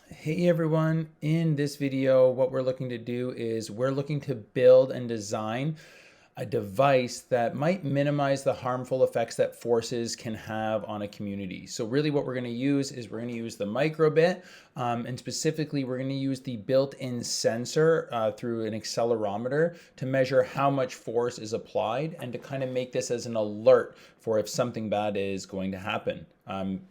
Hey everyone, in this video what we're looking to do is we're looking to build and design a device that might minimize the harmful effects that forces can have on a community. So really what we're going to use is we're going to use the microbit, and specifically we're going to use the built-in sensor through an accelerometer to measure how much force is applied and to kind of make this as an alert for if something bad is going to happen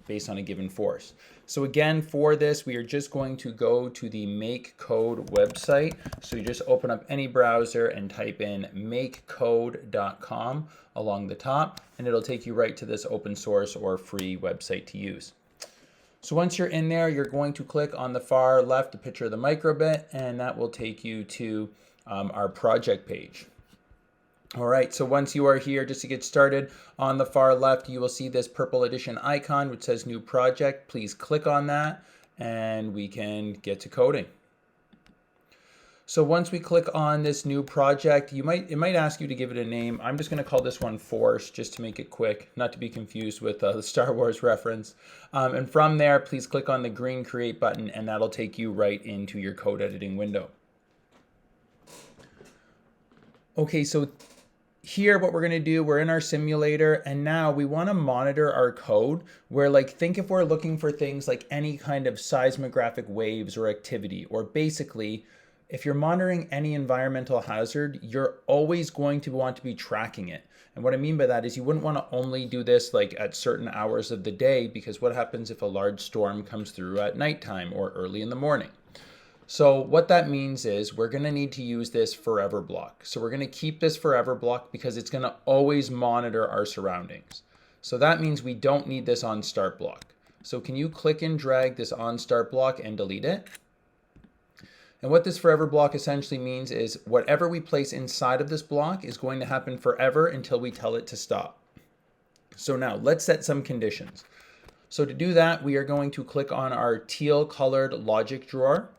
based on a given force. So again, for this, we are just going to go to the Make Code website. So you just open up any browser and type in makecode.com along the top, and it'll take you right to this open source or free website to use. So once you're in there, you're going to click on the far left, the picture of the microbit, and that will take you to our project page. All right, so once you are here, just to get started, on the far left, you will see this purple edition icon which says new project. Please click on that and we can get to coding. So once we click on this new project, it might ask you to give it a name. I'm just going to call this one Force just to make it quick, not to be confused with the Star Wars reference. And from there, please click on the green Create button and that'll take you right into your code editing window. Okay, so here what we're going to do, we're in our simulator and now we want to monitor our code where, like, think if we're looking for things like any kind of seismographic waves or activity, or basically if you're monitoring any environmental hazard, you're always going to want to be tracking it. And what I mean by that is you wouldn't want to only do this like at certain hours of the day, because what happens if a large storm comes through at nighttime or early in the morning? So what that means is we're going to need to use this forever block. So we're going to keep this forever block because it's going to always monitor our surroundings. So that means we don't need this on start block. So can you click and drag this on start block and delete it? And what this forever block essentially means is whatever we place inside of this block is going to happen forever until we tell it to stop. So now let's set some conditions. So to do that, we are going to click on our teal colored logic drawer.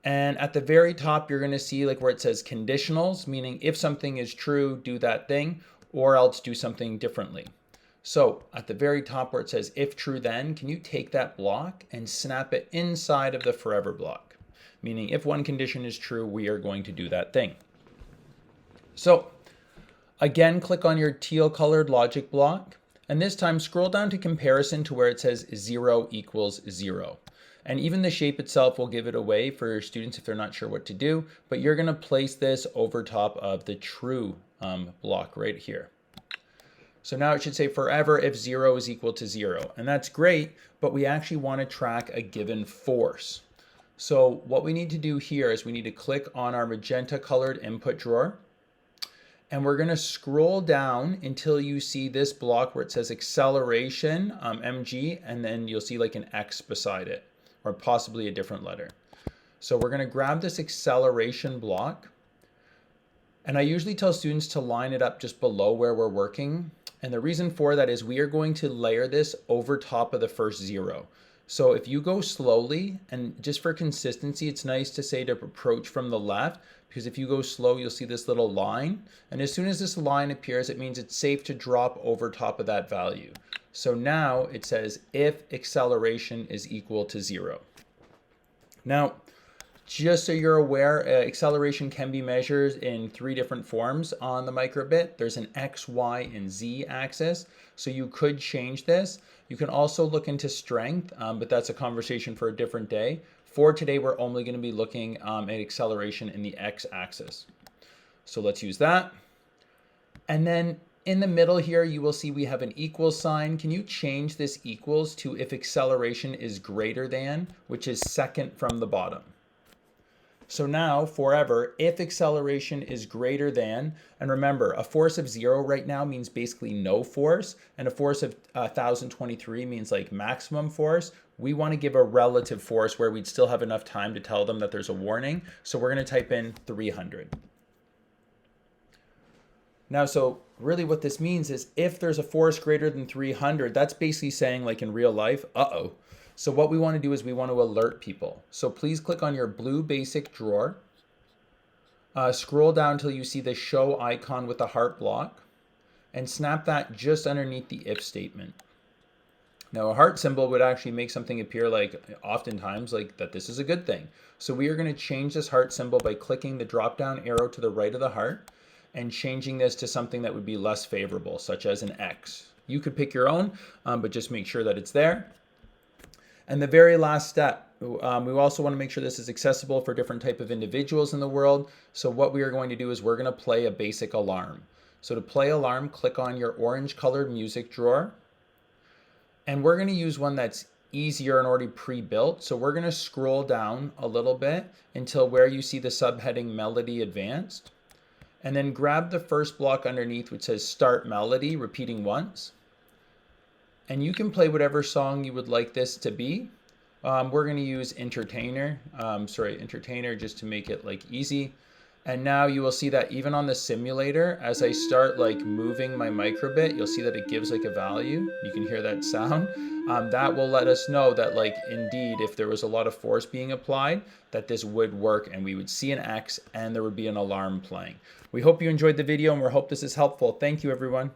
And at the very top, you're going to see like where it says conditionals, meaning if something is true, do that thing, or else do something differently. So at the very top where it says if true then, can you take that block and snap it inside of the forever block? Meaning if one condition is true, we are going to do that thing. So again, click on your teal colored logic block, and this time scroll down to comparison to where it says 0 equals 0. And even the shape itself will give it away for your students if they're not sure what to do, but you're going to place this over top of the true block right here. So now it should say forever if 0 is equal to 0. And that's great, but we actually want to track a given force. So what we need to do here is we need to click on our magenta colored input drawer. And we're going to scroll down until you see this block where it says acceleration, mg, and then you'll see like an X beside it, or possibly a different letter. So we're going to grab this acceleration block. And I usually tell students to line it up just below where we're working. And the reason for that is we are going to layer this over top of the first 0. So if you go slowly, and just for consistency, it's nice to say to approach from the left, because if you go slow, you'll see this little line. And as soon as this line appears, it means it's safe to drop over top of that value. So now it says if acceleration is equal to 0. Now, just so you're aware, acceleration can be measured in 3 different forms on the microbit. There's an X, Y, and Z axis. So you could change this. You can also look into strength, but that's a conversation for a different day. For today, we're only going to be looking at acceleration in the X axis. So let's use that. And then in the middle here, you will see we have an equals sign. Can you change this equals to if acceleration is greater than, which is second from the bottom? So now, forever, if acceleration is greater than, and remember, a force of 0 right now means basically no force, and a force of 1023 means like maximum force. We want to give a relative force where we'd still have enough time to tell them that there's a warning. So we're going to type in 300. Now, so really what this means is if there's a force greater than 300, that's basically saying, like in real life, uh-oh. So what we want to do is we want to alert people. So please click on your blue basic drawer. Scroll down until you see the show icon with the heart block, and snap that just underneath the if statement. Now, a heart symbol would actually make something appear like oftentimes like that this is a good thing. So we are going to change this heart symbol by clicking the drop down arrow to the right of the heart and changing this to something that would be less favorable, such as an X. You could pick your own, but just make sure that it's there. And the very last step, we also want to make sure this is accessible for different type of individuals in the world. So what we are going to do is we're going to play a basic alarm. So to play alarm, click on your orange colored music drawer. And we're going to use one that's easier and already pre-built. So we're going to scroll down a little bit until where you see the subheading Melody Advanced. And then grab the first block underneath which says Start Melody, repeating once. And you can play whatever song you would like this to be. We're going to use Entertainer, just to make it like easy. And now you will see that even on the simulator, as I start like moving my microbit, you'll see that it gives like a value. You can hear that sound. That will let us know that like indeed, if there was a lot of force being applied, that this would work and we would see an X and there would be an alarm playing. We hope you enjoyed the video and we hope this is helpful. Thank you, everyone.